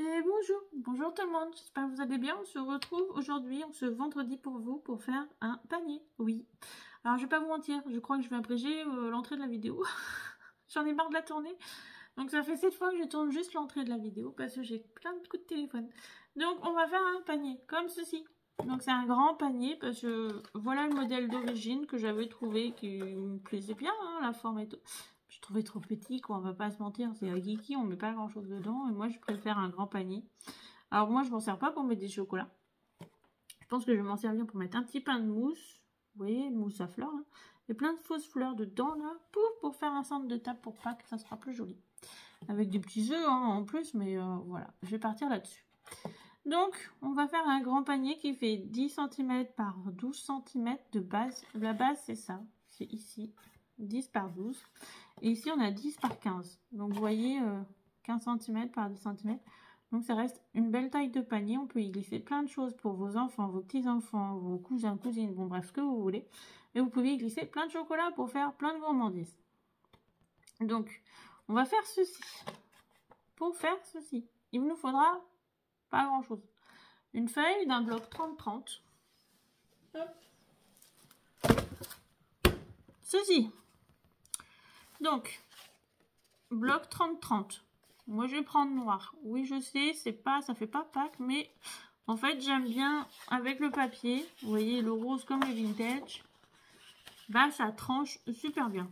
Et bonjour, bonjour tout le monde, j'espère que vous allez bien. On se retrouve aujourd'hui, ce vendredi pour vous, pour faire un panier. Oui, alors je vais pas vous mentir, je crois que je vais abréger l'entrée de la vidéo. J'en ai marre de la tourner. Donc ça fait 7 fois que je tourne juste l'entrée de la vidéo parce que j'ai plein de coups de téléphone. Donc on va faire un panier comme ceci. Donc c'est un grand panier parce que voilà le modèle d'origine que j'avais trouvé qui me plaisait bien, hein, la forme et tout. Je trouvais trop petit, quoi, on va pas se mentir, c'est un geeky, on met pas grand chose dedans et moi je préfère un grand panier. Alors moi je m'en sers pas pour mettre des chocolats. Je pense que je vais m'en servir pour mettre un petit pain de mousse. Vous voyez, une mousse à fleurs là. Et plein de fausses fleurs dedans là, pour faire un centre de table pour Pâques, ça sera plus joli. Avec des petits œufs hein, en plus, mais voilà, je vais partir là-dessus. Donc, on va faire un grand panier qui fait 10 cm par 12 cm de base. La base, c'est ça, c'est ici, 10 par 12. Et ici, on a 10 par 15. Donc, vous voyez, 15 cm par 10 cm. Donc, ça reste une belle taille de panier. On peut y glisser plein de choses pour vos enfants, vos petits-enfants, vos cousins, cousines, bon bref, ce que vous voulez. Et vous pouvez y glisser plein de chocolat pour faire plein de gourmandises. Donc, on va faire ceci. Pour faire ceci, il nous faudra pas grand chose. Une feuille d'un bloc 30-30. Ceci. Donc, bloc 30-30. Moi, je vais prendre noir. Oui, je sais, c'est pas, ça fait pas Pâques, mais en fait, j'aime bien avec le papier. Vous voyez, le rose comme le vintage. Bah, ça tranche super bien.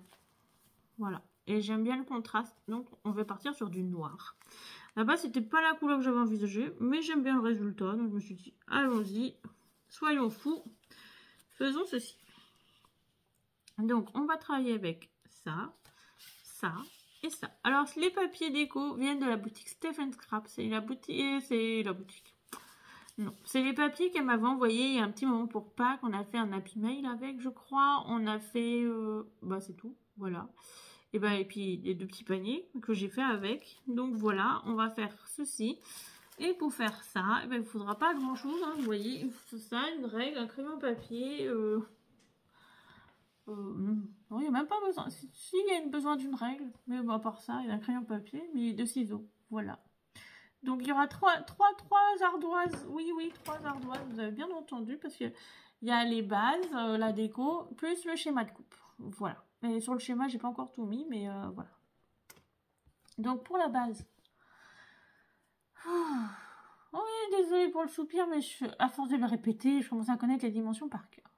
Voilà. Et j'aime bien le contraste. Donc, on va partir sur du noir. Là-bas, c'était pas la couleur que j'avais envisagée, mais j'aime bien le résultat. Donc, je me suis dit, allons-y, soyons fous, faisons ceci. Donc, on va travailler avec ça, ça et ça. Alors, les papiers déco viennent de la boutique Stephen Scrap. C'est la boutique. Non, c'est les papiers qu'elle m'avait envoyé il y a un petit moment pour Pâques. On a fait un Happy Mail avec, je crois. On a fait, bah, c'est tout, voilà. Et puis les deux petits paniers que j'ai fait avec. Donc voilà, on va faire ceci. Et pour faire ça, il ne faudra pas grand chose. Hein, vous voyez, il faut ça, une règle, un crayon papier. Non, il n'y a même pas besoin. Si, il y a besoin d'une règle. Mais bon, à part ça, il y a un crayon papier, mais deux ciseaux. Voilà. Donc il y aura trois ardoises. Oui, 3 ardoises. Vous avez bien entendu parce qu'il y a les bases, la déco, plus le schéma de coupe. Voilà. Et sur le schéma, j'ai pas encore tout mis, mais voilà. Donc pour la base. Oh oui, désolée pour le soupir, mais à force de le répéter, je commence à connaître les dimensions par cœur.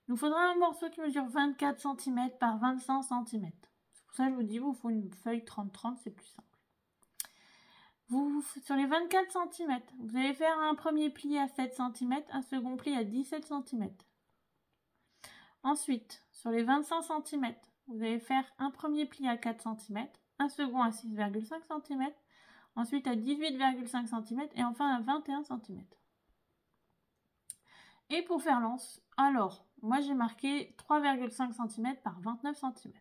Il nous faudra un morceau qui mesure 24 cm par 25 cm. C'est pour ça que je vous dis, il vous faut une feuille 30-30, c'est plus simple. Sur les 24 cm, vous allez faire un premier pli à 7 cm, un second pli à 17 cm. Ensuite, sur les 25 cm, vous allez faire un premier pli à 4 cm, un second à 6,5 cm, ensuite à 18,5 cm et enfin à 21 cm. Et pour faire l'anse, alors, moi j'ai marqué 3,5 cm par 29 cm.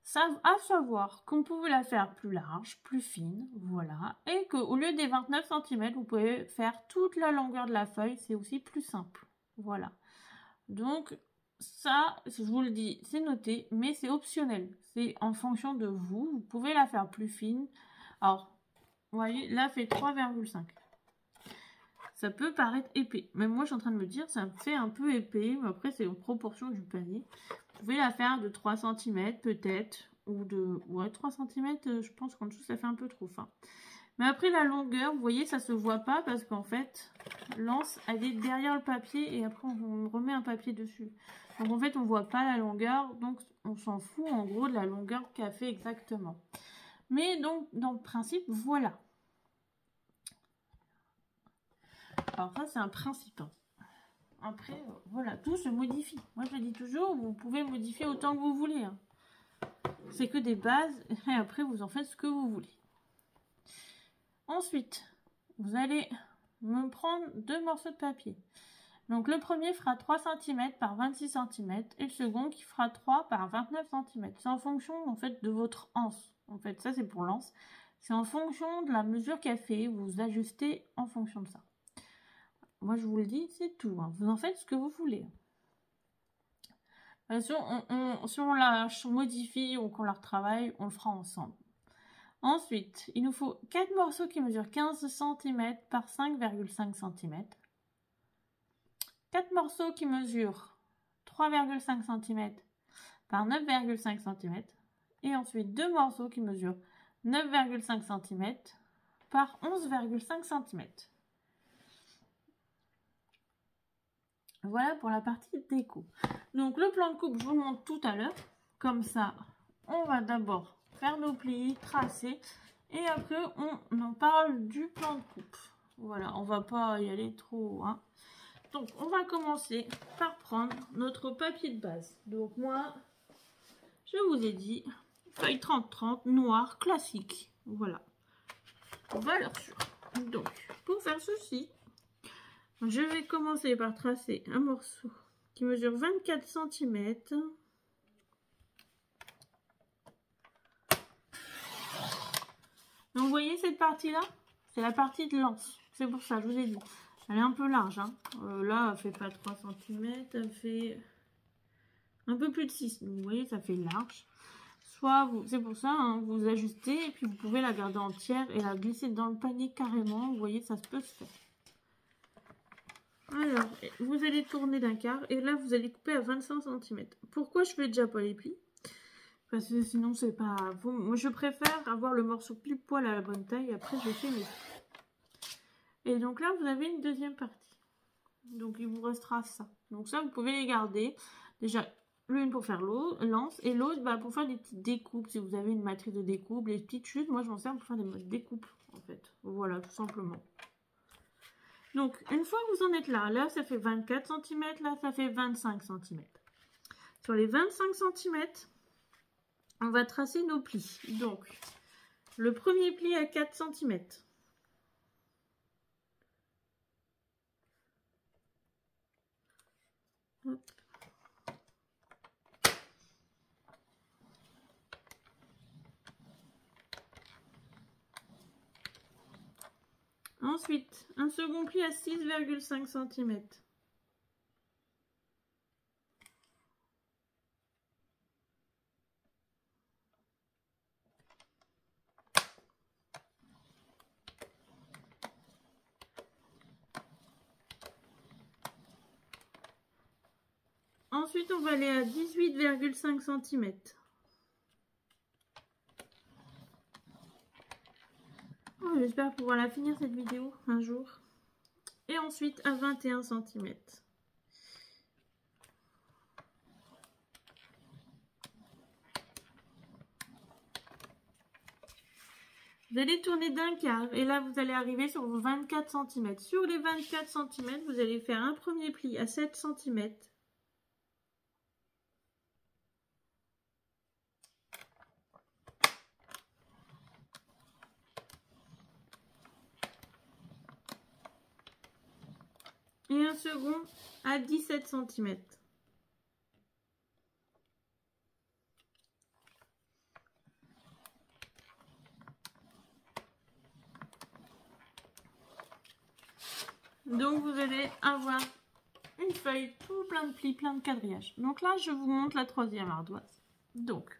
Ça, à savoir qu'on pouvait la faire plus large, plus fine, voilà, et qu'au lieu des 29 cm, vous pouvez faire toute la longueur de la feuille, c'est aussi plus simple, voilà. Donc, ça, je vous le dis, c'est noté, mais c'est optionnel. C'est en fonction de vous. Vous pouvez la faire plus fine. Alors, vous voyez, là, fait 3,5. Ça peut paraître épais. Même moi, je suis en train de me dire, ça me fait un peu épais. Mais après, c'est en proportion du panier. Vous pouvez la faire de 3 cm peut-être. Ou de... Ouais, 3 cm, je pense qu'en dessous, ça fait un peu trop fin. Mais après, la longueur, vous voyez, ça se voit pas parce qu'en fait, l'anse, elle est derrière le papier et après, on remet un papier dessus. Donc, en fait, on voit pas la longueur. Donc, on s'en fout, en gros, de la longueur qu'elle fait exactement. Mais donc, dans le principe, voilà. Alors, ça, c'est un principe. Hein. Après, voilà, tout se modifie. Moi, je le dis toujours, vous pouvez modifier autant que vous voulez. Hein. C'est que des bases et après, vous en faites ce que vous voulez. Ensuite, vous allez me prendre 2 morceaux de papier. Donc le premier fera 3 cm par 26 cm et le second qui fera 3 par 29 cm. C'est en fonction en fait de votre anse. En fait, ça c'est pour l'anse. C'est en fonction de la mesure qu'elle fait. Vous ajustez en fonction de ça. Moi je vous le dis, c'est tout. Hein. Vous en faites ce que vous voulez. Si on la modifie ou qu'on la retravaille, on le fera ensemble. Ensuite, il nous faut 4 morceaux qui mesurent 15 cm par 5,5 cm. 4 morceaux qui mesurent 3,5 cm par 9,5 cm. Et ensuite 2 morceaux qui mesurent 9,5 cm par 11,5 cm. Voilà pour la partie déco. Donc le plan de coupe, je vous le montre tout à l'heure. Comme ça, on va d'abord faire nos plis, tracer. Et après, on en parle du plan de coupe. Voilà, on va pas y aller trop. Hein. Donc, on va commencer par prendre notre papier de base. Donc moi, je vous ai dit, feuille 30-30, noir, classique. Voilà. Valeur sûre. Donc, pour faire ceci, je vais commencer par tracer un morceau qui mesure 24 cm. Donc, vous voyez cette partie-là? C'est la partie de l'anse. C'est pour ça, je vous ai dit. Elle est un peu large. Hein. Là, elle fait pas 3 cm. Elle fait un peu plus de 6. Donc, vous voyez, ça fait large. Soit, c'est pour ça, hein, vous ajustez. Et puis, vous pouvez la garder entière et la glisser dans le panier carrément. Vous voyez, ça peut se faire. Alors, vous allez tourner d'un quart. Et là, vous allez couper à 25 cm. Pourquoi je fais déjà pas les plis? Parce que sinon, c'est pas... Moi, je préfère avoir le morceau pile poil à la bonne taille. Et après, je fais mes... Et donc là, vous avez une deuxième partie. Donc, il vous restera ça. Donc ça, vous pouvez les garder. Déjà, l'une pour faire l'anse. Et l'autre, bah, pour faire des petites découpes. Si vous avez une matrice de découpe, les petites chutes. Moi, je m'en sers pour faire des découpes, en fait. Voilà, tout simplement. Donc, une fois que vous en êtes là, là, ça fait 24 cm. Là, ça fait 25 cm. Sur les 25 cm, on va tracer nos plis. Donc, le premier pli à 4 cm. Hop. Ensuite, un second pli à 6,5 cm. Ensuite, on va aller à 18,5 cm. Oh, j'espère pouvoir la finir cette vidéo un jour. Et ensuite à 21 cm. Vous allez tourner d'un quart et là vous allez arriver sur vos 24 cm. Sur les 24 cm, vous allez faire un premier pli à 7 cm. Et un second à 17 cm. Donc vous allez avoir une feuille tout plein de plis, plein de quadrillages. Donc là, je vous montre la troisième ardoise. Donc,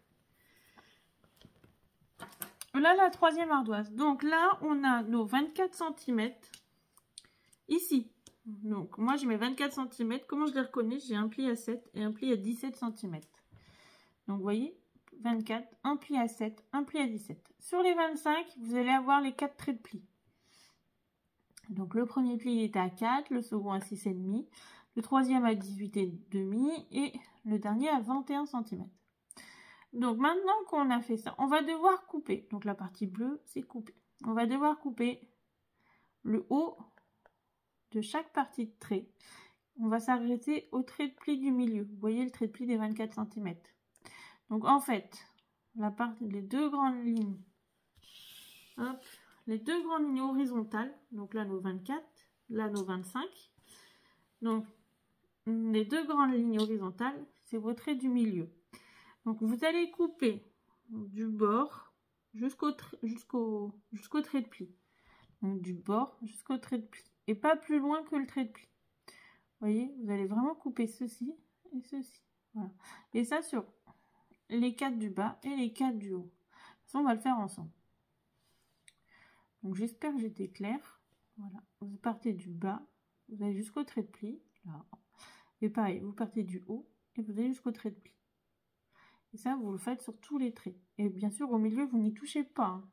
là, la troisième ardoise. Donc là, on a nos 24 cm ici. Donc, moi, j'ai mes 24 cm. Comment je les reconnais? J'ai un pli à 7 et un pli à 17 cm. Donc, vous voyez, 24, un pli à 7, un pli à 17. Sur les 25, vous allez avoir les 4 traits de pli. Donc, le premier pli, il était à 4, le second à 6,5, le troisième à 18,5 et le dernier à 21 cm. Donc, maintenant qu'on a fait ça, on va devoir couper. Donc, la partie bleue, c'est couper. On va devoir couper le haut de chaque partie de trait. On va s'arrêter au trait de pli du milieu. Vous voyez le trait de pli des 24 cm. Donc, en fait, les deux grandes lignes, hop, les deux grandes lignes horizontales, donc là nos 24, là nos 25. Donc, les deux grandes lignes horizontales, c'est vos traits du milieu. Donc, vous allez couper du bord jusqu'au trait de pli. Donc, du bord jusqu'au trait de pli. Et pas plus loin que le trait de pli. Vous voyez, vous allez vraiment couper ceci et ceci. Voilà. Et ça sur les 4 du bas et les 4 du haut. De toute façon, on va le faire ensemble. Donc j'espère que j'étais claire. Voilà, vous partez du bas, vous allez jusqu'au trait de pli, là. Et pareil, vous partez du haut et vous allez jusqu'au trait de pli. Et ça, vous le faites sur tous les traits. Et bien sûr, au milieu, vous n'y touchez pas, hein.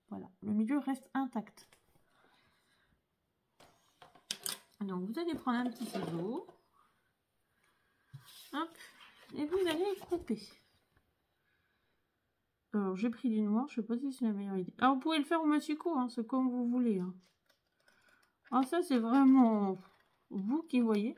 Voilà, le milieu reste intact. Donc vous allez prendre un petit ciseau. Hop, et vous allez couper. Alors j'ai pris du noir, je sais pas si c'est la meilleure idée. Alors vous pouvez le faire au massicot, hein, c'est comme vous voulez, hein. Alors ça c'est vraiment vous qui voyez.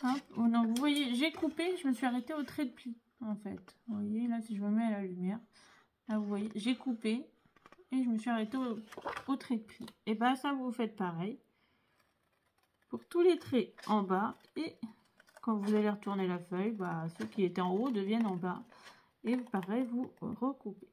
Hop, donc vous voyez, j'ai coupé, je me suis arrêtée au trait de pli en fait. Vous voyez là, si je me mets à la lumière, là vous voyez, j'ai coupé et je me suis arrêtée au trait de pli. Et ben ça vous faites pareil pour tous les traits en bas, et quand vous allez retourner la feuille, bah, ceux qui étaient en haut deviennent en bas. Et pareil, vous recoupez.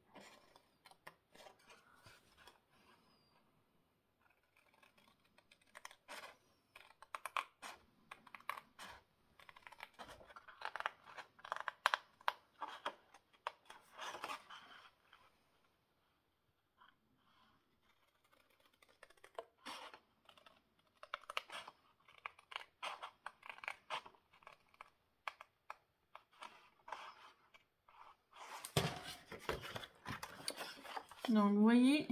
Donc vous voyez,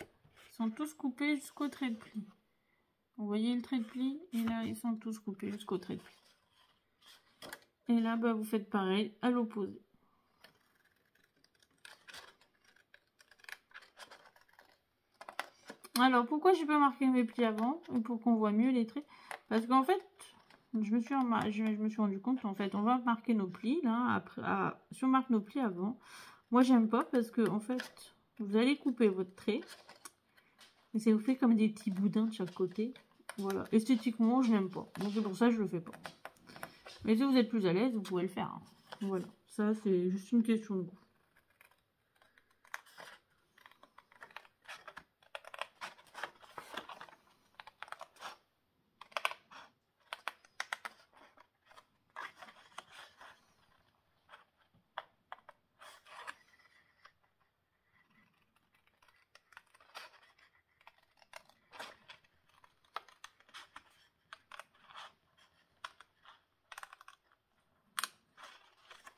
ils sont tous coupés jusqu'au trait de pli. Vous voyez le trait de pli, et là ils sont tous coupés jusqu'au trait de pli. Et là bah, vous faites pareil à l'opposé. Alors pourquoi j'ai pas marqué mes plis avant, pour qu'on voit mieux les traits? Parce qu'en fait je me suis rendu compte, en fait on va marquer nos plis là, après, si on marque nos plis avant, moi j'aime pas parce que en fait vous allez couper votre trait et ça vous fait comme des petits boudins de chaque côté. Voilà, esthétiquement je n'aime pas, donc c'est pour ça que je le fais pas. Mais si vous êtes plus à l'aise, vous pouvez le faire, hein. Voilà, ça c'est juste une question de goût.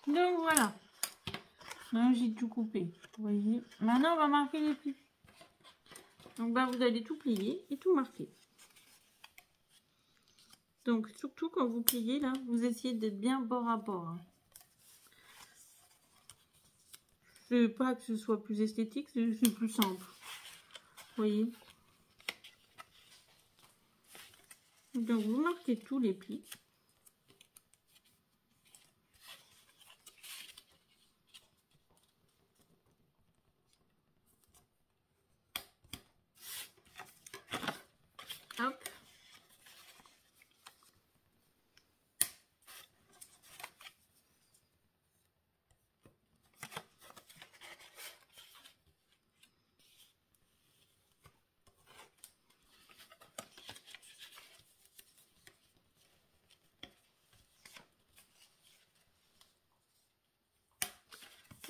Donc voilà, j'ai tout coupé, vous voyez. Maintenant on va marquer les plis. Donc bah, vous allez tout plier et tout marquer. Donc surtout quand vous pliez là, vous essayez d'être bien bord à bord, hein. C'est pas que ce soit plus esthétique, c'est plus simple. Vous voyez. Donc vous marquez tous les plis. Hop.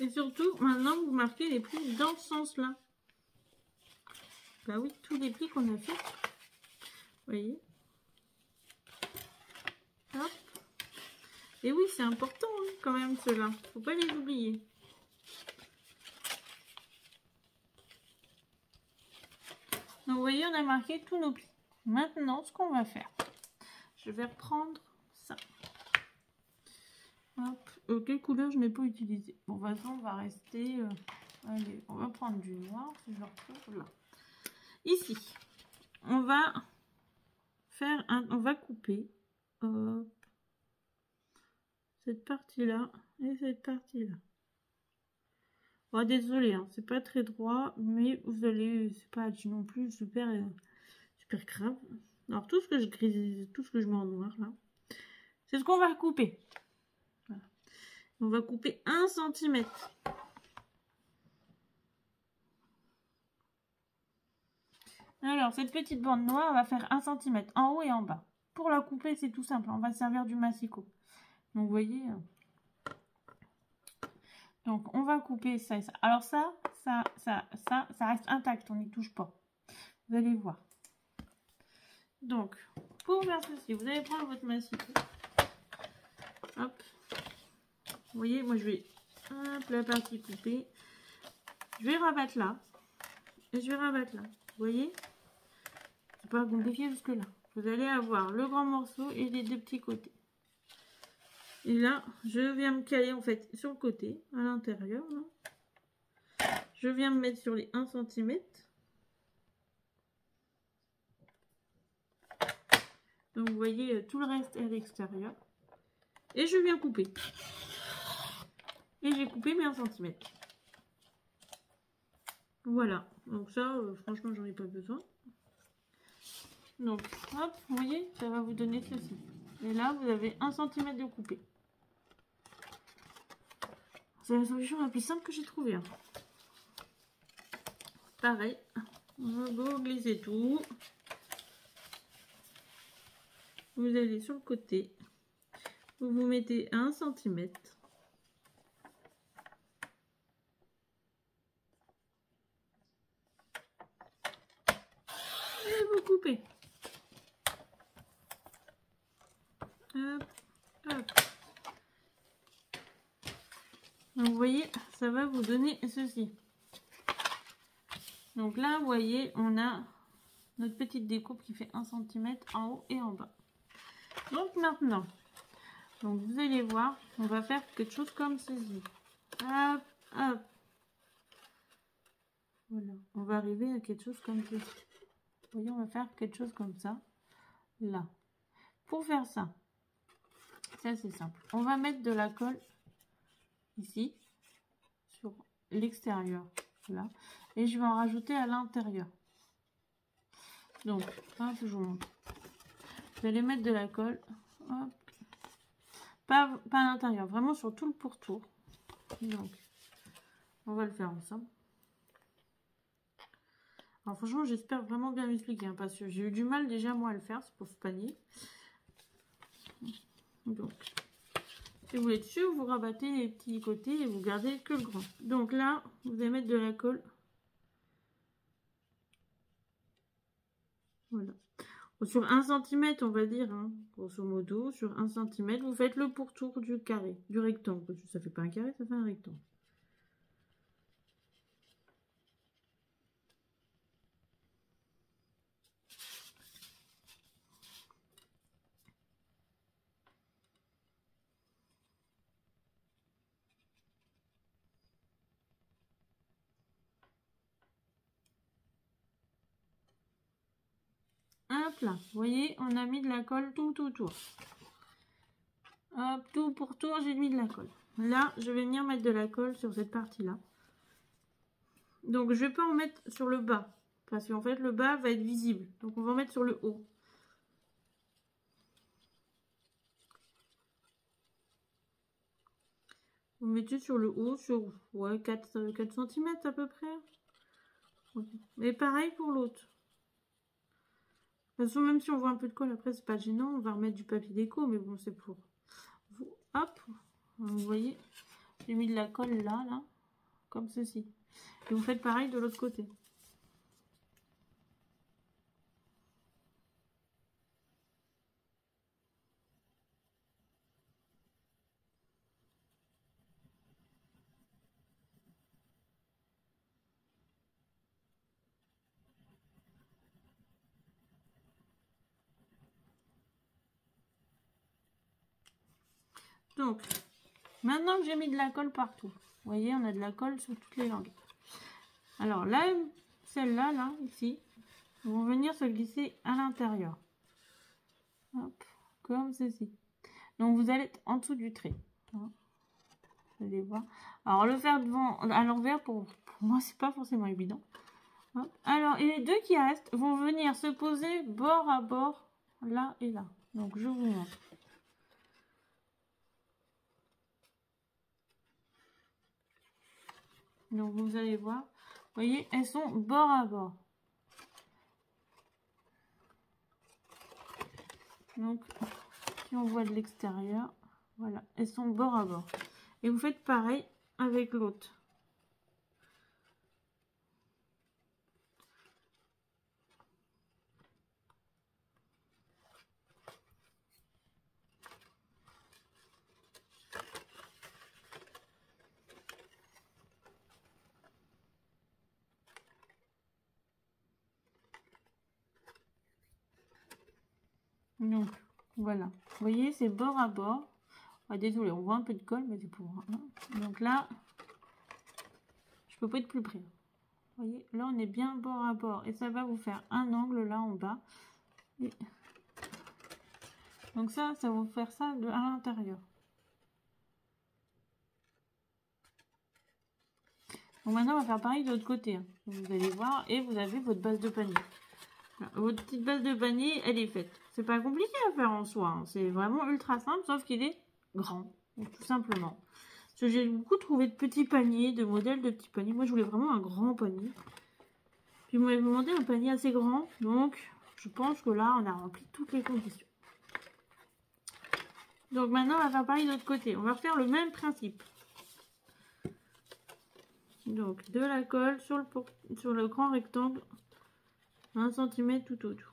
Et surtout, maintenant, vous marquez les plis dans ce sens-là. Bah oui, tous les plis qu'on a fait. Vous voyez. Hop. Et oui, c'est important, hein, quand même, ceux-là. Faut pas les oublier. Donc, vous voyez, on a marqué tous nos plis. Maintenant, ce qu'on va faire, je vais reprendre ça. Hop. Quelle couleur je n'ai pas utilisé? Bon, de toute façon, on va rester... allez, on va prendre du noir, si je le retrouve là. Ici, on va faire on va couper cette partie-là et cette partie-là. Bon, désolé, hein, c'est pas très droit, mais vous allez... C'est pas non plus super grave. Alors, tout ce que je grise, tout ce que je mets en noir, là, c'est ce qu'on va couper. Voilà. On va couper 1 cm. Alors, cette petite bande noire, on va faire 1 cm en haut et en bas. pour la couper, c'est tout simple. On va servir du massicot. Donc, vous voyez. Donc, on va couper ça et ça. Alors, ça reste intact. On n'y touche pas. Vous allez voir. Donc, pour faire ceci, vous allez prendre votre massicot. Hop. Vous voyez, moi, je vais... Hop, la partie coupée. Je vais rabattre là. Et je vais rabattre là. Vous voyez? C'est pas compliqué jusque là. Vous allez avoir le grand morceau et les deux petits côtés. Et là, je viens me caler en fait sur le côté, à l'intérieur. Je viens me mettre sur les 1 cm. Donc vous voyez, tout le reste est à l'extérieur. Et je viens couper. Et j'ai coupé mes 1 cm. Voilà. Donc ça, franchement, j'en ai pas besoin. Donc, hop, vous voyez, ça va vous donner ceci. Et là, vous avez 1 cm de coupé. C'est la solution la plus simple que j'ai trouvée. Hein. Pareil, vous glissez tout. Vous allez sur le côté. Vous vous mettez 1 cm. Et vous coupez. Hop, hop. Donc, vous voyez, ça va vous donner ceci. Donc là, vous voyez, on a notre petite découpe qui fait 1 cm en haut et en bas. Donc maintenant, donc vous allez voir, on va faire quelque chose comme ceci. Hop, hop. Voilà, on va arriver à quelque chose comme ceci. Vous voyez, on va faire quelque chose comme ça. Là. Pour faire ça, c'est assez simple. On va mettre de la colle ici, sur l'extérieur. Là. Et je vais en rajouter à l'intérieur. Donc, hop, je vous montre. Vous allez mettre de la colle. Hop. Pas à l'intérieur, vraiment sur tout le pourtour. Donc, on va le faire ensemble. Alors franchement, j'espère vraiment bien m'expliquer, hein, parce que j'ai eu du mal déjà moi à le faire, ce pauvre panier. Donc, si vous voulez dessus, vous rabattez les petits côtés et vous gardez que le grand. Donc là, vous allez mettre de la colle. Voilà. Sur 1 cm, on va dire, hein, grosso modo, sur 1 cm, vous faites le pourtour du carré, du rectangle. Ça fait pas un carré, ça fait un rectangle. Hop là, vous voyez, on a mis de la colle tout autour. Hop, tout pour tour, j'ai mis de la colle. Là, je vais venir mettre de la colle sur cette partie-là. Donc, je vais pas en mettre sur le bas, parce qu'en fait, le bas va être visible. Donc, on va en mettre sur le haut. Vous mettez sur le haut, sur ouais, 4 cm à peu près. Mais pareil pour l'autre. De toute façon, même si on voit un peu de colle, après, c'est pas gênant. On va remettre du papier déco, mais bon, c'est pour vous. Hop, vous voyez, j'ai mis de la colle là, comme ceci. Et vous faites pareil de l'autre côté. Donc, maintenant que j'ai mis de la colle partout, vous voyez, on a de la colle sur toutes les langues. Alors là, celles-là, là, ici, vont venir se glisser à l'intérieur. Hop, comme ceci. Donc, vous allez être en dessous du trait. Vous allez voir. Alors, le faire devant, à l'envers, pour moi, c'est pas forcément évident. Hop. Alors, et les deux qui restent vont venir se poser bord à bord, là et là. Donc, je vous montre. Donc, vous allez voir. Vous voyez, elles sont bord à bord. Donc, si on voit de l'extérieur, voilà, elles sont bord à bord. Et vous faites pareil avec l'autre. Donc, voilà. Vous voyez, c'est bord à bord. Ah, désolé, on voit un peu de colle, mais c'est pour... Hein. Donc là, je peux pas être plus près. Vous voyez, là, on est bien bord à bord. Et ça va vous faire un angle là en bas. Et... donc ça va vous faire ça à l'intérieur. Donc maintenant, on va faire pareil de l'autre côté. Hein. Vous allez voir, et vous avez votre base de panier. Voilà. Votre petite base de panier, elle est faite. C'est pas compliqué à faire en soi. Hein. C'est vraiment ultra simple, sauf qu'il est grand, tout simplement. Parce que j'ai beaucoup trouvé de petits paniers, de modèles de petits paniers. Moi, je voulais vraiment un grand panier. Puis, vous m'avez demandé un panier assez grand. Donc, je pense que là, on a rempli toutes les conditions. Donc, maintenant, on va faire pareil de l'autre côté. On va refaire le même principe. Donc, de la colle sur le grand rectangle. 1 cm tout autour.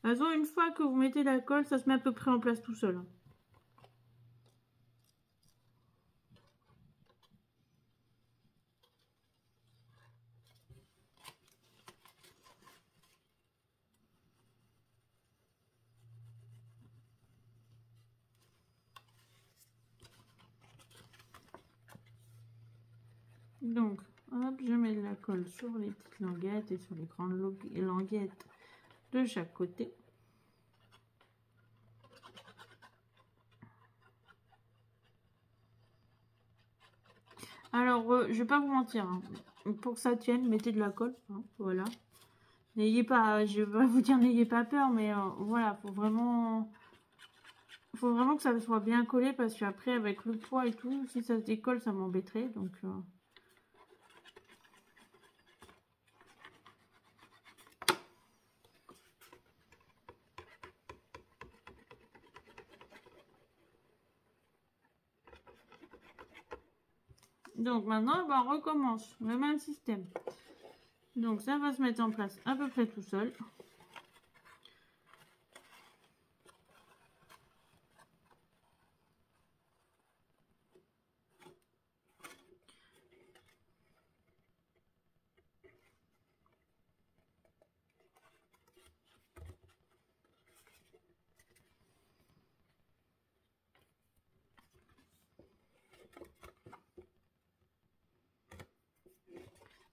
De toute façon, une fois que vous mettez la colle, ça se met à peu près en place tout seul. Donc, hop, je mets de la colle sur les petites languettes et sur les grandes languettes de chaque côté. Alors, je vais pas vous mentir, hein. Pour que ça tienne, mettez de la colle, hein, voilà. N'ayez pas, je vais pas vous dire n'ayez pas peur, mais voilà, faut vraiment que ça soit bien collé parce qu'après avec le poids et tout, si ça se décolle, ça m'embêterait, donc. Donc maintenant, on recommence le même système. Donc ça va se mettre en place à peu près tout seul.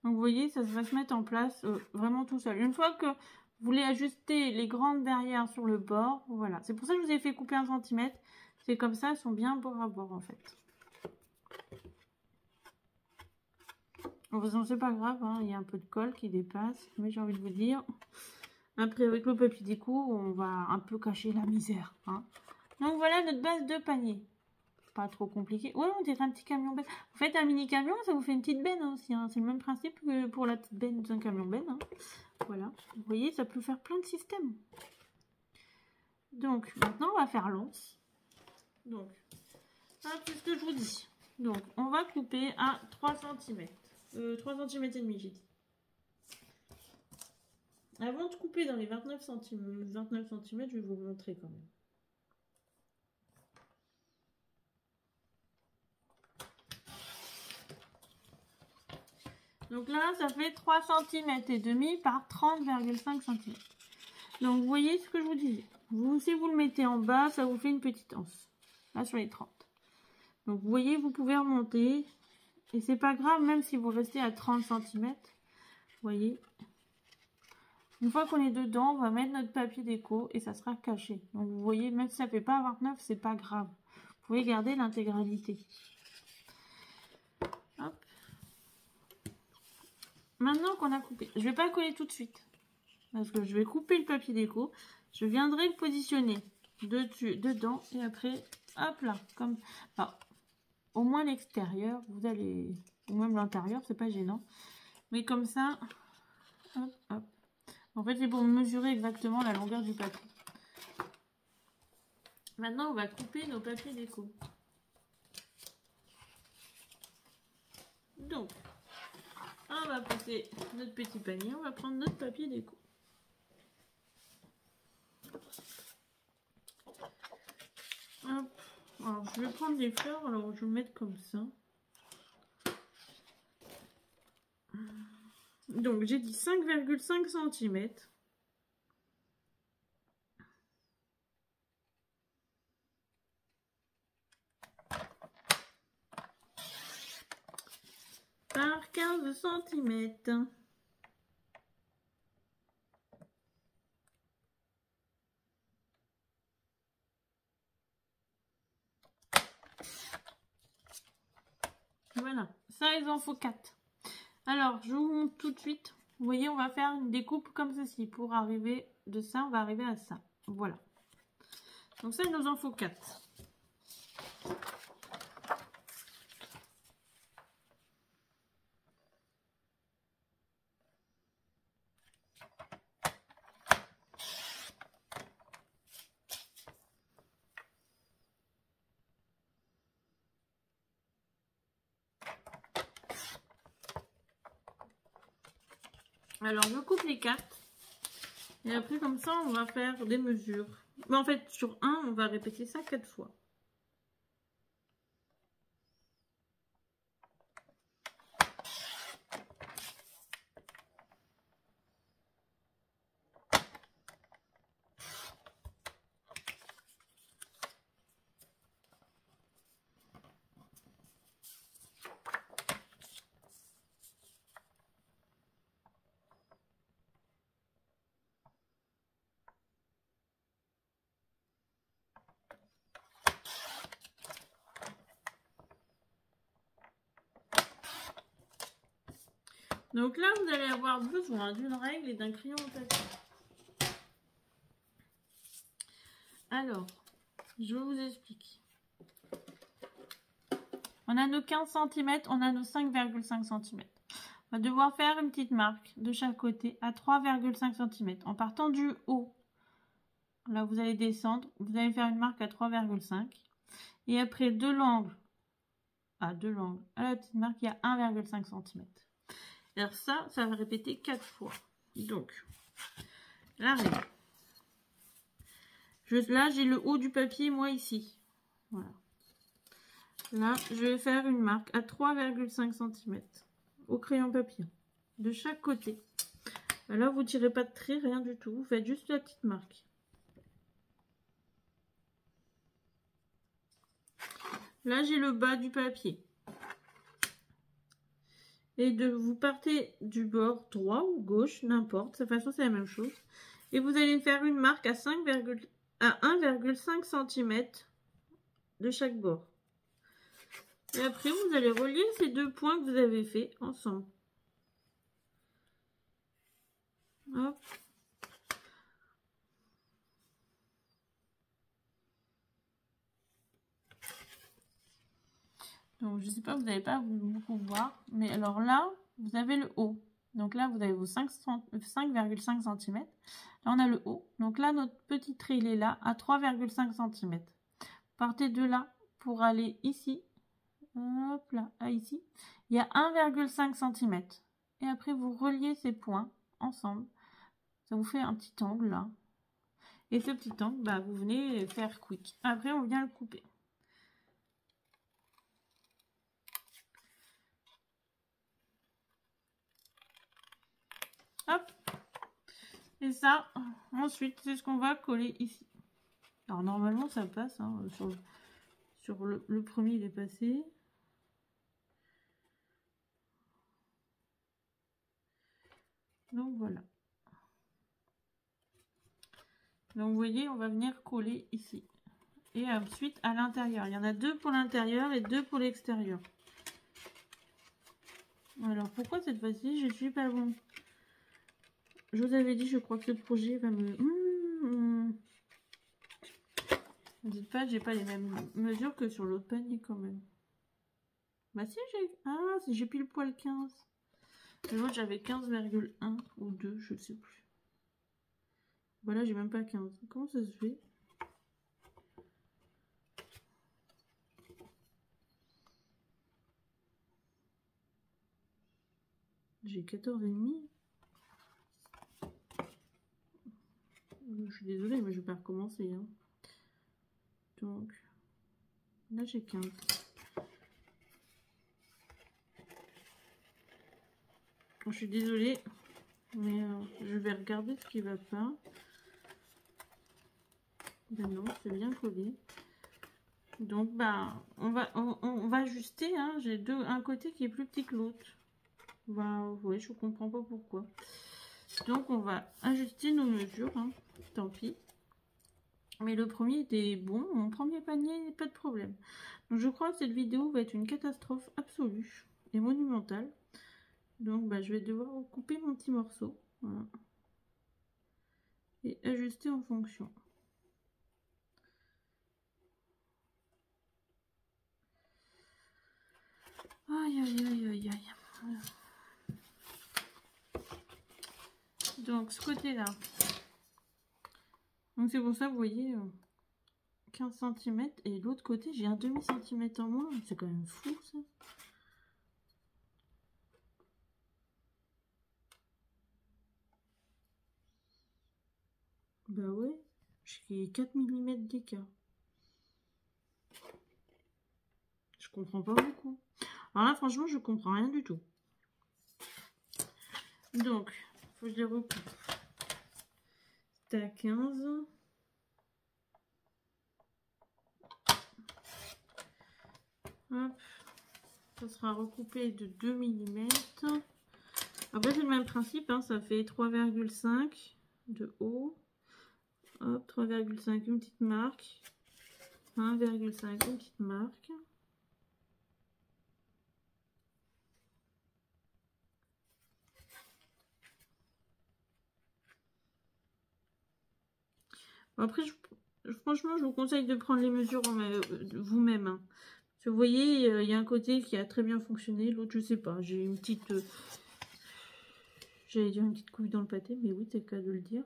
Donc vous voyez, ça va se mettre en place vraiment tout seul. Une fois que vous voulez ajuster les grandes derrière sur le bord, voilà. C'est pour ça que je vous ai fait couper 1 cm. C'est comme ça, elles sont bien bord à bord en fait. En faisant, c'est pas grave, hein, il y a un peu de colle qui dépasse, mais j'ai envie de vous dire, après avec le papier déco, on va un peu cacher la misère. Hein. Donc voilà notre base de panier. Pas trop compliqué. Ouais, on dirait un petit camion benne. Vous faites un mini camion, ça vous fait une petite benne aussi. Hein. C'est le même principe que pour la petite benne d'un camion benne. Hein. Voilà. Vous voyez, ça peut faire plein de systèmes. Donc, maintenant, on va faire l'once. Donc, c'est ce que je vous dis. Donc, on va couper à 3 cm. 3 cm et demi, j'ai dit. Avant de couper dans les 29 cm, je vais vous montrer quand même. Donc là, ça fait 3 cm et demi par 30,5 cm. Donc, vous voyez ce que je vous disais. Si vous le mettez en bas, ça vous fait une petite anse. Là, sur les 30. Donc, vous voyez, vous pouvez remonter. Et c'est pas grave, même si vous restez à 30 cm. Vous voyez. Une fois qu'on est dedans, on va mettre notre papier déco et ça sera caché. Donc, vous voyez, même si ça fait pas 29, c'est pas grave. Vous pouvez garder l'intégralité. Hop. Maintenant qu'on a coupé, je vais pas coller tout de suite. Parce que je vais couper le papier déco. Je viendrai le positionner dedans et après, hop là, comme... Enfin, au moins l'extérieur, vous allez... Ou même l'intérieur, c'est pas gênant. Mais comme ça, hop, hop. En fait, c'est pour mesurer exactement la longueur du papier. Maintenant, on va couper nos papiers déco. Donc, on va passer notre petit panier. On va prendre notre papier déco. Hop. Alors, je vais prendre des fleurs. Alors, je vais mettre comme ça. Donc, j'ai dit 5,5 cm. Par 15 cm. Voilà, ça il en faut 4. Alors, je vous montre tout de suite. Vous voyez, on va faire une découpe comme ceci. Pour arriver de ça, on va arriver à ça. Voilà. Donc ça, il nous en faut 4. Alors, je coupe les 4. Et après, comme ça, on va faire des mesures. Mais en fait, sur un, on va répéter ça 4 fois. Donc là, vous allez avoir besoin d'une règle et d'un crayon en papier. Alors, je vous explique. On a nos 15 cm, on a nos 5,5 cm. On va devoir faire une petite marque de chaque côté à 3,5 cm. En partant du haut, là vous allez descendre, vous allez faire une marque à 3,5. Et après de l'angle à la petite marque, il y a 1,5 cm. Alors ça va répéter 4 fois. Donc, la règle. Là, j'ai le haut du papier, moi, ici. Voilà. Là, je vais faire une marque à 3,5 cm au crayon papier. De chaque côté. Là, vous ne tirez pas de trait, rien du tout. Vous faites juste la petite marque. Là, j'ai le bas du papier. Et vous partez du bord droit ou gauche, n'importe. De toute façon, c'est la même chose. Et vous allez faire une marque à 1,5 cm de chaque bord. Et après, vous allez relier ces deux points que vous avez fait ensemble. Hop. Donc, je ne sais pas, vous n'allez pas beaucoup voir. Mais alors là, vous avez le haut. Donc là, vous avez vos 5,5 cm. Là, on a le haut. Donc là, notre petit trait, il est là, à 3,5 cm. Partez de là pour aller ici. Hop là, à ici. Il y a 1,5 cm. Et après, vous reliez ces points ensemble. Ça vous fait un petit angle là. Et ce petit angle, bah, vous venez faire quick. Après, on vient le couper. Hop. Et ça, ensuite, c'est ce qu'on va coller ici. Alors, normalement, ça passe. Hein, sur le premier, il est passé. Donc, voilà. Donc, vous voyez, on va venir coller ici. Et ensuite, à l'intérieur. Il y en a 2 pour l'intérieur et 2 pour l'extérieur. Alors, pourquoi cette fois-ci, je suis pas bon? Je vous avais dit, je crois que ce projet va me... Ne dites pas, j'ai pas les mêmes mesures que sur l'autre panier quand même. Bah si, j'ai pile poil 15. L'autre, j'avais 15,1 ou 2, je ne sais plus. Voilà, j'ai même pas 15. Comment ça se fait? J'ai 14,5. Je suis désolée, mais je vais pas recommencer. Hein. Donc, là j'ai 15. Je suis désolée, mais je vais regarder ce qui va pas. Ben non, c'est bien collé. Donc, bah, on va ajuster. Hein. J'ai un côté qui est plus petit que l'autre. Bah, ouais, je comprends pas pourquoi. Donc, on va ajuster nos mesures. Hein. Tant pis. Mais le premier était bon. Mon premier panier, pas de problème. Donc, je crois que cette vidéo va être une catastrophe absolue et monumentale. Donc, bah, je vais devoir couper mon petit morceau. Voilà. Et ajuster en fonction. Aïe, aïe, aïe, aïe, aïe. Voilà. Donc, ce côté-là. Donc, c'est pour ça, vous voyez, 15 cm. Et l'autre côté, j'ai un demi-centimètre en moins. C'est quand même fou, ça. Bah ouais. J'ai 4 mm d'écart. Je comprends pas beaucoup. Alors là, franchement, je comprends rien du tout. Donc, faut que je les recoupe. C'était à 15. Hop. Ça sera recoupé de 2 mm. Après, c'est le même principe. Hein, ça fait 3,5 de haut. Hop, 3,5, une petite marque. 1,5, une petite marque. Après, franchement, je vous conseille de prendre les mesures vous-même. Hein. Vous voyez, il y a un côté qui a très bien fonctionné, l'autre, je sais pas. J'ai une petite... j'allais dire une petite couille dans le pâté, mais oui, c'est le cas de le dire.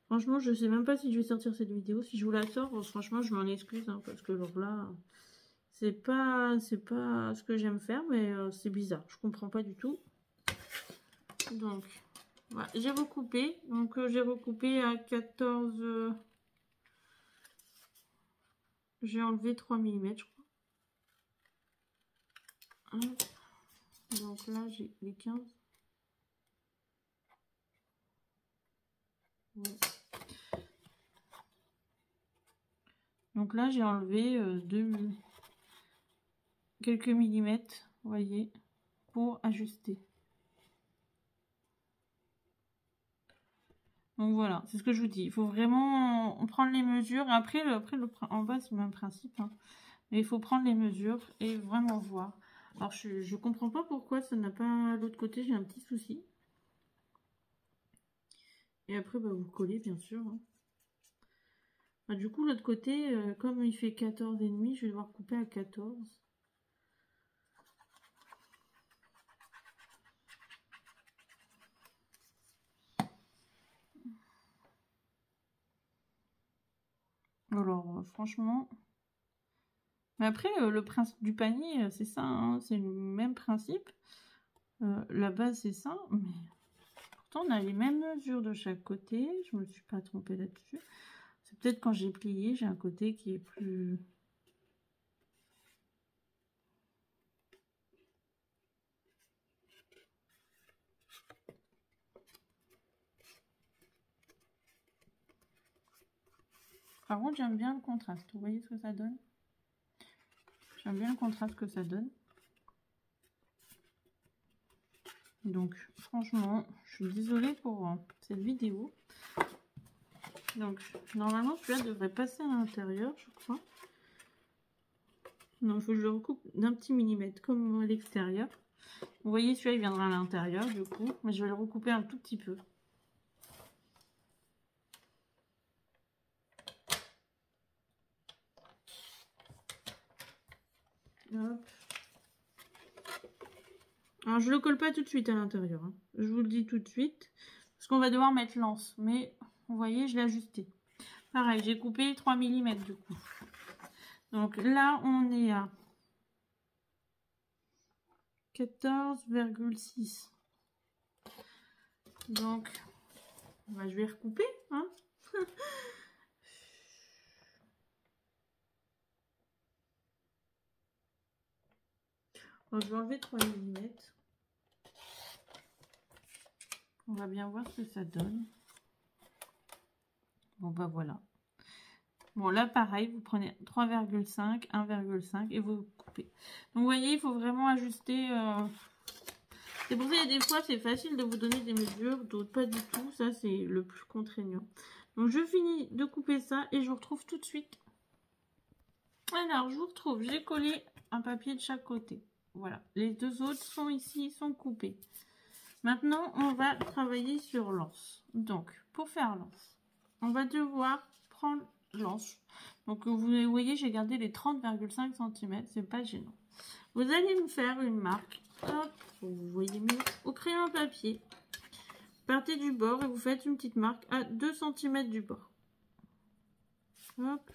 Franchement, je sais même pas si je vais sortir cette vidéo. Si je vous la sors, franchement, je m'en excuse, hein, parce que genre là, c'est pas ce que j'aime faire, mais c'est bizarre. Je comprends pas du tout. Donc, voilà, j'ai recoupé. Donc, j'ai recoupé à 14... j'ai enlevé 3 mm, je crois. Hop. Donc là, j'ai les 15. Ouais. Donc là, j'ai enlevé quelques millimètres, vous voyez, pour ajuster. Donc voilà, c'est ce que je vous dis. Il faut vraiment prendre les mesures. Après en bas, c'est le même principe. Hein. Mais il faut prendre les mesures et vraiment voir. Alors, je comprends pas pourquoi ça n'a pas... L'autre côté, j'ai un petit souci. Et après, bah, vous collez, bien sûr. Hein. Bah, du coup, l'autre côté, comme il fait 14,5, je vais devoir couper à 14. Alors, franchement... Mais après, le principe du panier, c'est ça, hein, c'est le même principe. La base, c'est ça, mais pourtant, on a les mêmes mesures de chaque côté. Je me suis pas trompée là-dessus. C'est peut-être quand j'ai plié, j'ai un côté qui est plus... Par contre, j'aime bien le contraste. Vous voyez ce que ça donne? J'aime bien le contraste que ça donne. Donc, franchement, je suis désolée pour cette vidéo. Donc, normalement, celui-là devrait passer à l'intérieur, je crois. Non, il faut que je le recoupe d'un petit millimètre, comme à l'extérieur. Vous voyez, celui-là, il viendra à l'intérieur, du coup. Mais je vais le recouper un tout petit peu. Hop. Alors, je le colle pas tout de suite à l'intérieur. Hein. Je vous le dis tout de suite. Parce qu'on va devoir mettre l'anse. Mais, vous voyez, je l'ai ajusté. Pareil, j'ai coupé 3 mm du coup. Donc là, on est à 14,6. Donc, bah, je vais recouper, hein. Bon, je vais enlever 3 mm. On va bien voir ce que ça donne. Bon, bah voilà. Bon, là, pareil, vous prenez 3,5, 1,5 et vous coupez. Donc, vous voyez, il faut vraiment ajuster. C'est pour ça qu'il y a des fois, c'est facile de vous donner des mesures, d'autres pas du tout. Ça, c'est le plus contraignant. Donc, je finis de couper ça et je vous retrouve tout de suite. Alors, je vous retrouve. J'ai collé un papier de chaque côté. Voilà. Les deux autres sont ici, sont coupés. Maintenant, on va travailler sur l'anse. Donc, pour faire l'anse, on va devoir prendre l'anse. Donc, vous voyez, j'ai gardé les 30,5 cm. C'est pas gênant. Vous allez me faire une marque. Hop, vous voyez mieux. Au crayon papier. Partez du bord et vous faites une petite marque à 2 cm du bord. Hop.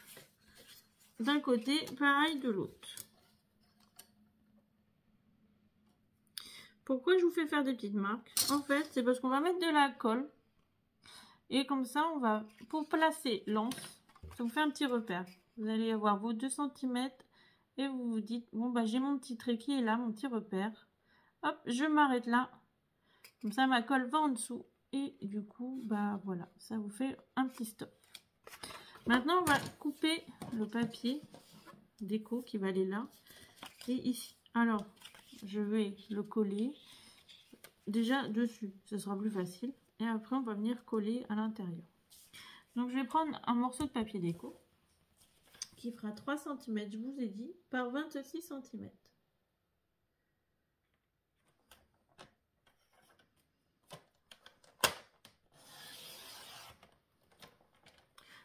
D'un côté, pareil de l'autre. Pourquoi je vous fais faire des petites marques? En fait, c'est parce qu'on va mettre de la colle. Et comme ça, on va, pour placer l'anse, ça vous fait un petit repère. Vous allez avoir vos 2 cm et vous vous dites, bon, bah j'ai mon petit trait qui est là, mon petit repère. Hop, je m'arrête là. Comme ça, ma colle va en dessous. Et du coup, bah voilà, ça vous fait un petit stop. Maintenant, on va couper le papier déco qui va aller là et ici. Alors, je vais le coller déjà dessus, ce sera plus facile. Et après, on va venir coller à l'intérieur. Donc, je vais prendre un morceau de papier déco qui fera 3 cm, je vous ai dit, par 26 cm.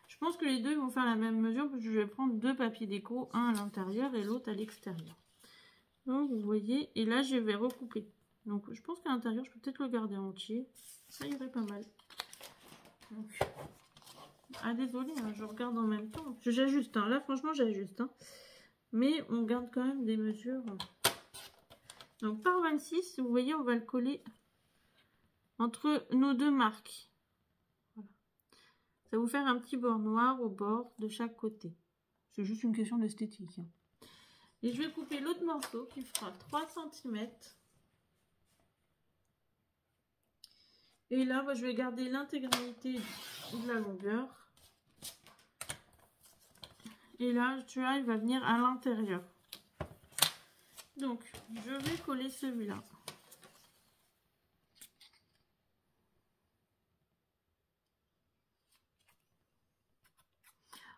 Je pense que les deux vont faire la même mesure parce que je vais prendre 2 papiers déco, un à l'intérieur et l'autre à l'extérieur. Donc, vous voyez, et là, je vais recouper. Donc, je pense qu'à l'intérieur, je peux peut-être le garder entier. Ça irait pas mal. Donc, ah, désolé, hein, je regarde en même temps. J'ajuste, hein. Là, franchement, j'ajuste. Hein. Mais on garde quand même des mesures. Donc, par 26, vous voyez, on va le coller entre nos deux marques. Voilà. Ça va vous faire un petit bord noir au bord de chaque côté. C'est juste une question d'esthétique. Hein. Et je vais couper l'autre morceau qui fera 3 cm. Et là, je vais garder l'intégralité de la longueur. Et là, tu vois, il va venir à l'intérieur. Donc, je vais coller celui-là.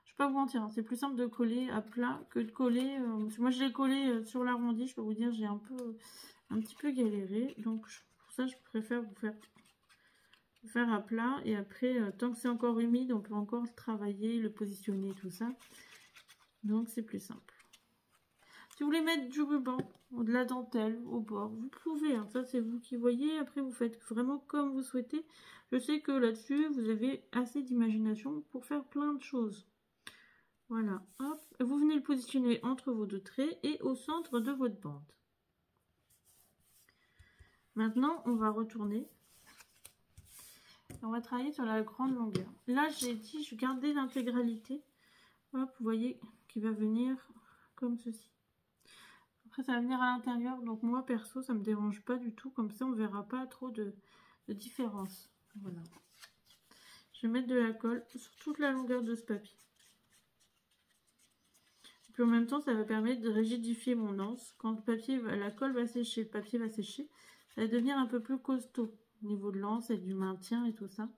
Je vais pas vous mentir, hein, c'est plus simple de coller à plat que de coller. Moi, je l'ai collé sur l'arrondi, je peux vous dire, j'ai un petit peu galéré. Donc, pour ça, je préfère vous faire à plat. Et après, tant que c'est encore humide, on peut encore le travailler, le positionner, tout ça. Donc, c'est plus simple. Si vous voulez mettre du ruban ou de la dentelle au bord, vous pouvez. Hein, ça, c'est vous qui voyez. Après, vous faites vraiment comme vous souhaitez. Je sais que là-dessus, vous avez assez d'imagination pour faire plein de choses. Voilà, hop. Vous venez le positionner entre vos deux traits et au centre de votre bande. Maintenant, on va retourner. On va travailler sur la grande longueur. Là, j'ai dit, je gardais l'intégralité. Hop, vous voyez, qui va venir comme ceci. Après, ça va venir à l'intérieur. Donc, moi, perso, ça me dérange pas du tout. Comme ça, on verra pas trop de différence. Voilà. Je vais mettre de la colle sur toute la longueur de ce papier. Puis en même temps, ça va permettre de rigidifier mon anse. Quand la colle va sécher, le papier va sécher, ça va devenir un peu plus costaud au niveau de l'anse et du maintien et tout ça.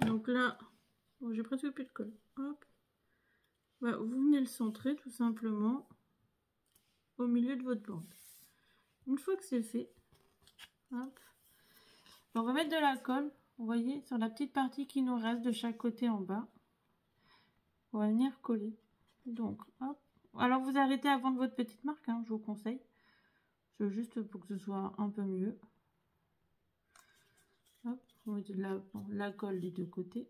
Donc là, bon, j'ai presque plus de colle. Hop. Bah, vous venez le centrer tout simplement au milieu de votre bande. Une fois que c'est fait, hop. On va mettre de la colle, vous voyez, sur la petite partie qui nous reste de chaque côté en bas. On va venir coller. Donc, hop. Alors, vous arrêtez avant de votre petite marque, hein, je vous conseille. C'est juste pour que ce soit un peu mieux. Hop, on met de la colle des deux côtés.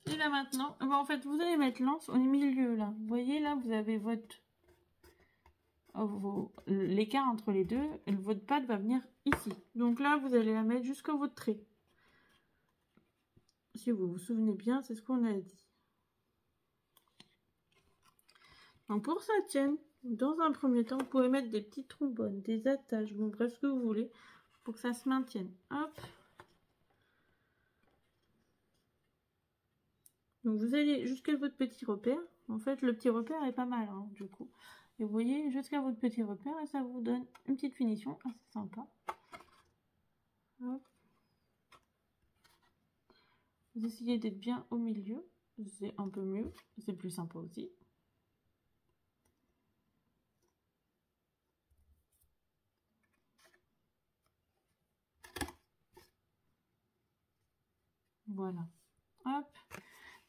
Et là maintenant, en fait, vous allez mettre l'anse au milieu là. Vous voyez là, vous avez votre l'écart entre les deux. Et votre pâte va venir ici. Donc là, vous allez la mettre jusqu'au votre trait. Si vous vous souvenez bien, c'est ce qu'on a dit. Donc pour ça tienne, dans un premier temps, vous pouvez mettre des petits trombones, des attaches, bon bref ce que vous voulez, pour que ça se maintienne. Hop. Donc vous allez jusqu'à votre petit repère. En fait, le petit repère est pas mal, hein, du coup. Et vous voyez jusqu'à votre petit repère et ça vous donne une petite finition assez sympa. Hop. Vous essayez d'être bien au milieu, c'est un peu mieux, c'est plus sympa aussi. Voilà. Hop.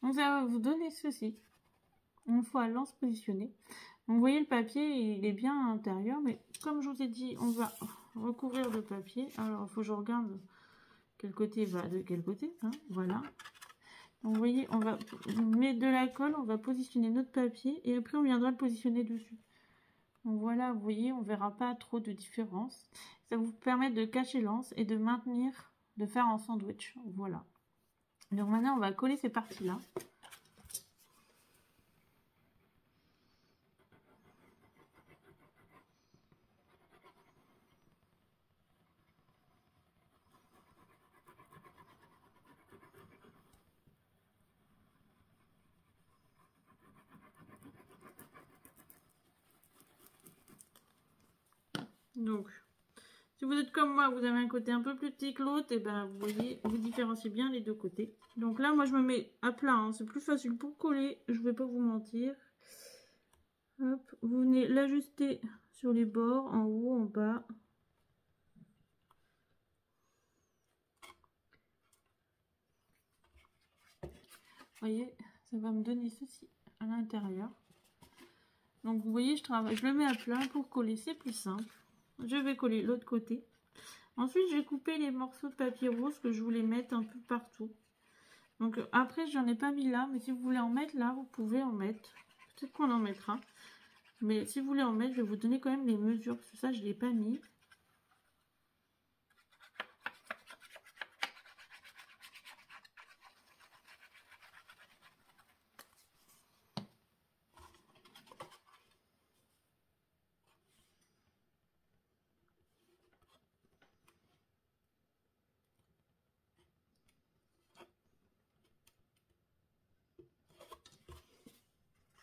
Donc ça va vous donner ceci. Une fois l'anse positionnée. Donc vous voyez le papier, il est bien à l'intérieur, mais comme je vous ai dit, on va recouvrir le papier. Alors il faut que je regarde quel côté va de quel côté. Hein, voilà. Donc vous voyez, on va mettre de la colle, on va positionner notre papier et après on viendra le positionner dessus. Donc voilà, vous voyez, on verra pas trop de différence. Ça vous permet de cacher l'anse et de maintenir, de faire un sandwich. Voilà. Donc maintenant, on va coller ces parties-là. Donc, si vous êtes comme moi, vous avez un côté un peu plus petit que l'autre, et ben vous voyez, vous différenciez bien les deux côtés. Donc là, moi je me mets à plat, hein, c'est plus facile pour coller, je vais pas vous mentir. Hop, vous venez l'ajuster sur les bords, en haut, en bas. Vous voyez, ça va me donner ceci à l'intérieur. Donc vous voyez, je le mets à plat pour coller, c'est plus simple. Je vais coller l'autre côté. Ensuite, j'ai coupé les morceaux de papier rose que je voulais mettre un peu partout. Donc après, j'en ai pas mis là, mais si vous voulez en mettre là, vous pouvez en mettre. Peut-être qu'on en mettra. Mais si vous voulez en mettre, je vais vous donner quand même les mesures, parce que ça, je ne l'ai pas mis.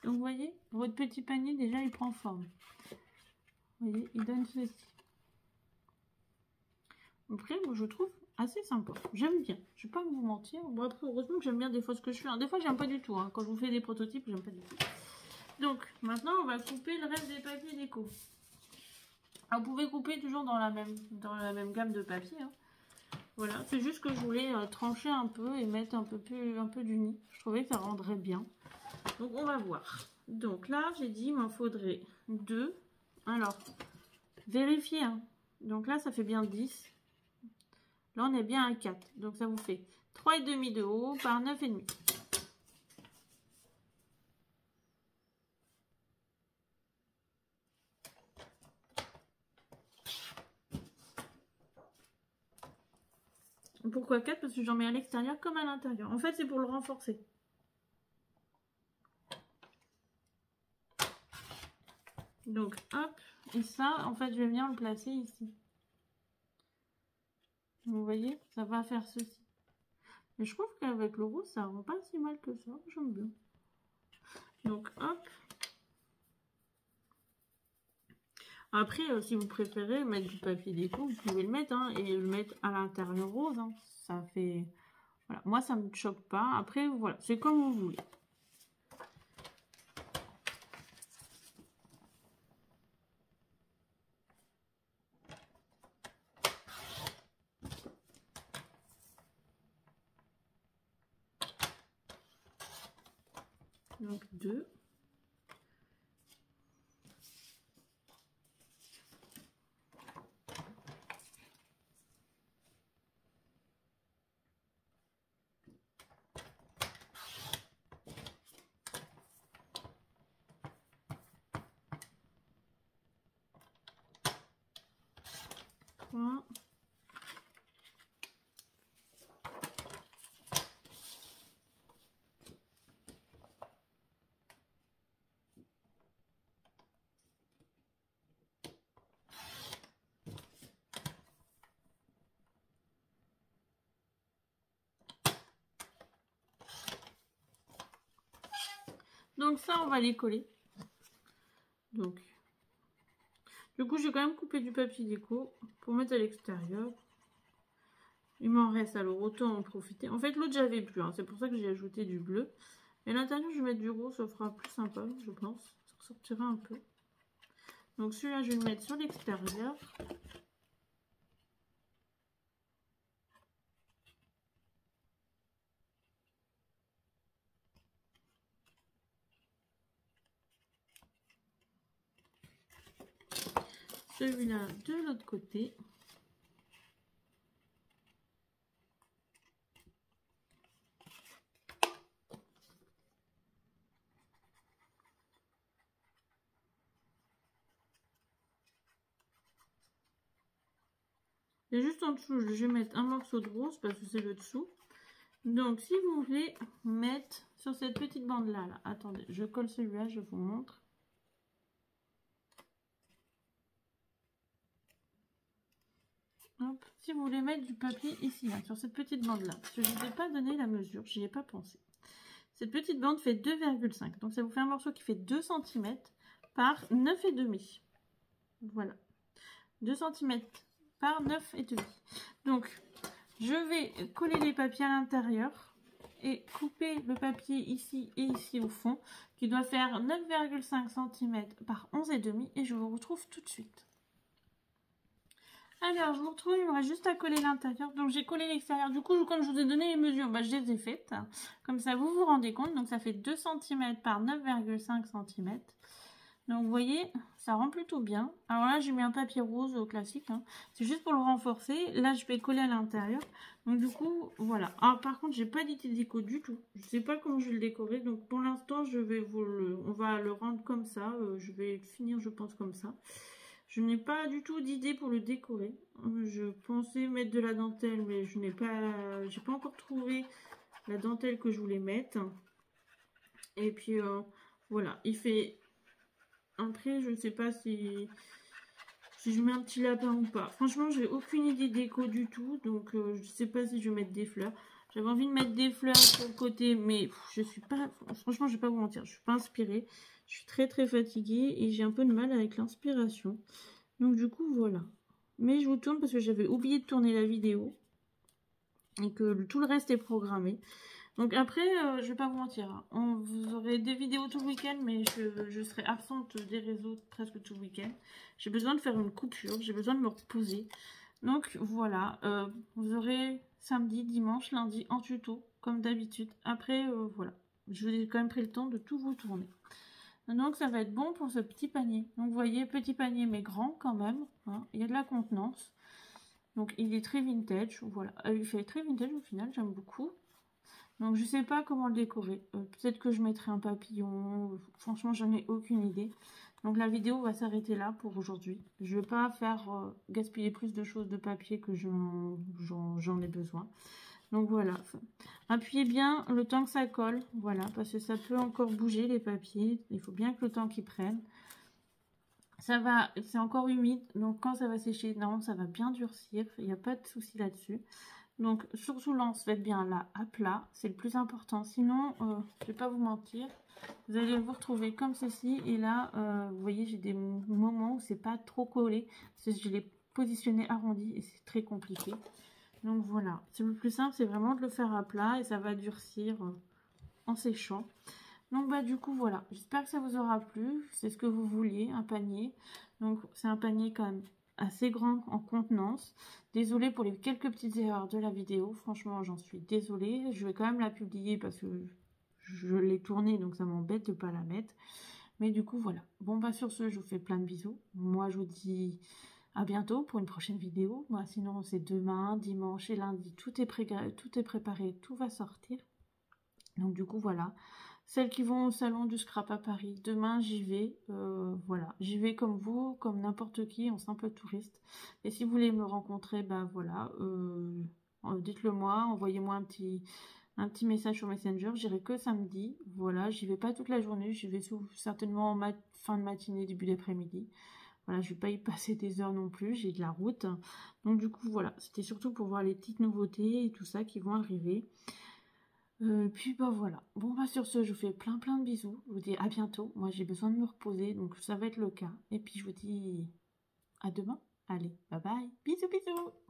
Donc vous voyez, votre petit panier déjà il prend forme. Vous voyez, il donne ceci. Après, moi je trouve assez sympa. J'aime bien. Je ne vais pas vous mentir. Bon après, heureusement que j'aime bien des fois ce que je fais. Hein. Des fois, j'aime pas du tout. Hein. Quand je vous fais des prototypes, j'aime pas du tout. Donc maintenant, on va couper le reste des papiers déco. Alors, vous pouvez couper toujours dans la même gamme de papier. Hein. Voilà, c'est juste que je voulais trancher un peu et mettre un peu d'uni. Je trouvais que ça rendrait bien. Donc on va voir. Donc là, j'ai dit, il m'en faudrait 2. Alors, vérifiez. Hein. Donc là, ça fait bien 10. Là, on est bien à 4. Donc ça vous fait 3,5 de haut par 9,5. Pourquoi 4? Parce que j'en mets à l'extérieur comme à l'intérieur. En fait, c'est pour le renforcer. Donc, hop. Et ça, en fait, je vais venir le placer ici. Vous voyez, ça va faire ceci. Mais je trouve qu'avec le rose, ça rend pas si mal que ça. J'aime bien. Donc, hop. Après, si vous préférez mettre du papier déco, vous pouvez le mettre. Hein, et le mettre à l'intérieur rose. Hein. Ça fait... Voilà. Moi, ça ne me choque pas. Après, voilà. C'est comme vous voulez. Donc 2. coin. Donc ça, on va les coller. Donc, du coup, j'ai quand même coupé du papier déco pour mettre à l'extérieur. Il m'en reste, alors autant en profiter. En fait, l'autre, j'avais plus, hein. C'est pour ça que j'ai ajouté du bleu. Et à l'intérieur, je vais mettre du rose, ça fera plus sympa, je pense. Ça ressortira un peu. Donc celui-là, je vais le mettre sur l'extérieur. Celui-là de l'autre côté. Et juste en dessous, je vais mettre un morceau de rose parce que c'est le dessous. Donc, si vous voulez mettre sur cette petite bande-là, là, attendez, je colle celui-là, je vous montre. Hop, si vous voulez mettre du papier ici, là, sur cette petite bande-là, parce que je ne vous ai pas donné la mesure, j'y ai pas pensé. Cette petite bande fait 2,5, donc ça vous fait un morceau qui fait 2 cm par 9,5. Voilà, 2 cm par 9,5. Donc, je vais coller les papiers à l'intérieur et couper le papier ici et ici au fond, qui doit faire 9,5 cm par 11,5 et je vous retrouve tout de suite. Alors, je vous retrouve, il me reste juste à coller l'intérieur. Donc, j'ai collé l'extérieur. Du coup, comme je vous ai donné les mesures, bah, je les ai faites. Comme ça, vous vous rendez compte. Donc, ça fait 2 cm par 9,5 cm. Donc, vous voyez, ça rend plutôt bien. Alors là, j'ai mis un papier rose classique. Hein. C'est juste pour le renforcer. Là, je vais coller à l'intérieur. Donc, du coup, voilà. Alors, par contre, j'ai pas d'idée de déco du tout. Je sais pas comment je vais le décorer. Donc, pour l'instant, on va le rendre comme ça. Je vais finir, je pense, comme ça. Je n'ai pas du tout d'idée pour le décorer. Je pensais mettre de la dentelle, mais j'ai pas encore trouvé la dentelle que je voulais mettre. Et puis voilà, il fait. Après, je ne sais pas si je mets un petit lapin ou pas. Franchement, j'ai aucune idée déco du tout, donc je ne sais pas si je vais mettre des fleurs. J'avais envie de mettre des fleurs sur le côté, mais je suis pas. Franchement, je vais pas vous mentir, je suis pas inspirée. Je suis très très fatiguée et j'ai un peu de mal avec l'inspiration. Donc du coup, voilà. Mais je vous tourne parce que j'avais oublié de tourner la vidéo. Et que tout le reste est programmé. Donc après, je vais pas vous mentir. Hein, vous aurez des vidéos tout le week-end, mais je serai absente des réseaux presque tout le week-end. J'ai besoin de faire une coupure, j'ai besoin de me reposer. Donc voilà, vous aurez samedi, dimanche, lundi en tuto, comme d'habitude. Après, voilà. Je vous ai quand même pris le temps de tout vous tourner. Donc ça va être bon pour ce petit panier. Donc vous voyez, petit panier mais grand quand même. Hein. Il y a de la contenance. Donc il est très vintage. Voilà, il fait très vintage au final, j'aime beaucoup. Donc je sais pas comment le décorer. Peut-être que je mettrai un papillon. Franchement, j'en ai aucune idée. Donc la vidéo va s'arrêter là pour aujourd'hui. Je vais pas faire gaspiller plus de choses de papier que j'en ai besoin. Donc voilà, appuyez bien le temps que ça colle, voilà, parce que ça peut encore bouger les papiers, il faut bien que le temps qu'ils prennent. Ça va, c'est encore humide, donc quand ça va sécher, non, ça va bien durcir, il n'y a pas de souci là-dessus. Donc surtout lance, faites bien là à plat, c'est le plus important, sinon, je vais pas vous mentir, vous allez vous retrouver comme ceci, et là, vous voyez, j'ai des moments où c'est pas trop collé, parce que je l'ai positionné arrondi, et c'est très compliqué. Donc voilà, c'est le plus simple, c'est vraiment de le faire à plat et ça va durcir en séchant. Donc bah du coup voilà, j'espère que ça vous aura plu, c'est ce que vous vouliez, un panier. Donc c'est un panier quand même assez grand en contenance. Désolée pour les quelques petites erreurs de la vidéo, franchement j'en suis désolée. Je vais quand même la publier parce que je l'ai tournée donc ça m'embête de ne pas la mettre. Mais du coup voilà, bon bah sur ce je vous fais plein de bisous. Moi je vous dis... à bientôt pour une prochaine vidéo. Moi, sinon, c'est demain, dimanche et lundi. Tout est préparé, tout va sortir. Donc, du coup, voilà. Celles qui vont au salon du scrap à Paris, demain j'y vais, voilà, j'y vais comme vous, comme n'importe qui, en simple touriste. Et si vous voulez me rencontrer, bah voilà, dites-le moi, envoyez-moi un petit message sur Messenger, j'irai que samedi, voilà, j'y vais pas toute la journée, j'y vais certainement en fin de matinée, début d'après-midi. Voilà, je vais pas y passer des heures non plus, j'ai de la route. Donc du coup, voilà, c'était surtout pour voir les petites nouveautés et tout ça qui vont arriver. Puis bah voilà. Bon bah sur ce, je vous fais plein de bisous. Je vous dis à bientôt. Moi j'ai besoin de me reposer, donc ça va être le cas. Et puis je vous dis à demain. Allez, bye bye. Bisous bisous.